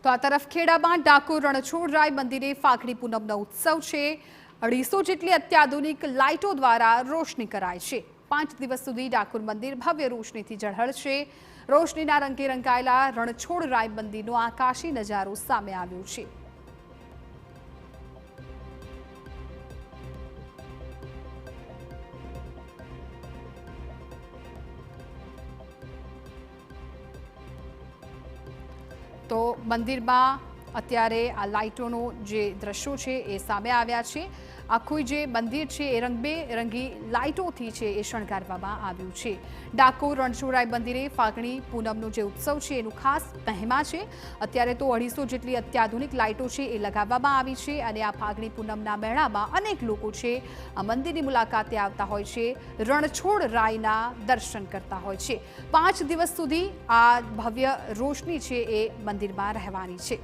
તો આ તરફ ખેડામાં ડાકોર રણછોડરાય મંદિરે ફાગણી પૂનમનો ઉત્સવ છે। 250 જેટલી અત્યાધુનિક લાઇટો દ્વારા રોશની કરાય છે। 5 દિવસ સુધી ડાકોર મંદિર ભવ્ય રોશનીથી ઝળહળશે। રોશનીના રંગે રંગાયેલા રણછોડરાય મંદિરનો આકાશી નજારો સામે આવ્યો છે। તો મંદિરમાં અત્યારે આ લાઇટોનો જે દ્રશ્યો છે એ સામે આવ્યા છે। આખું જે મંદિર છે એ રંગબેરંગી લાઇટોથી છે એ શણગારવામાં આવ્યું છે। ડાકોર રણછોડરાય મંદિરે ફાગણી પૂનમનો જે ઉત્સવ છે એનું ખાસ મહિમા છે। અત્યારે તો 250 જેટલી અત્યાધુનિક લાઇટો છે એ લગાવવામાં આવી છે અને આ ફાગણી પૂનમના મેળામાં અનેક લોકો છે આ મંદિરની મુલાકાતે આવતા હોય છે, રણછોડરાયના દર્શન કરતા હોય છે। 5 દિવસ સુધી આ ભવ્ય રોશની છે એ મંદિરમાં રહેવાની છે।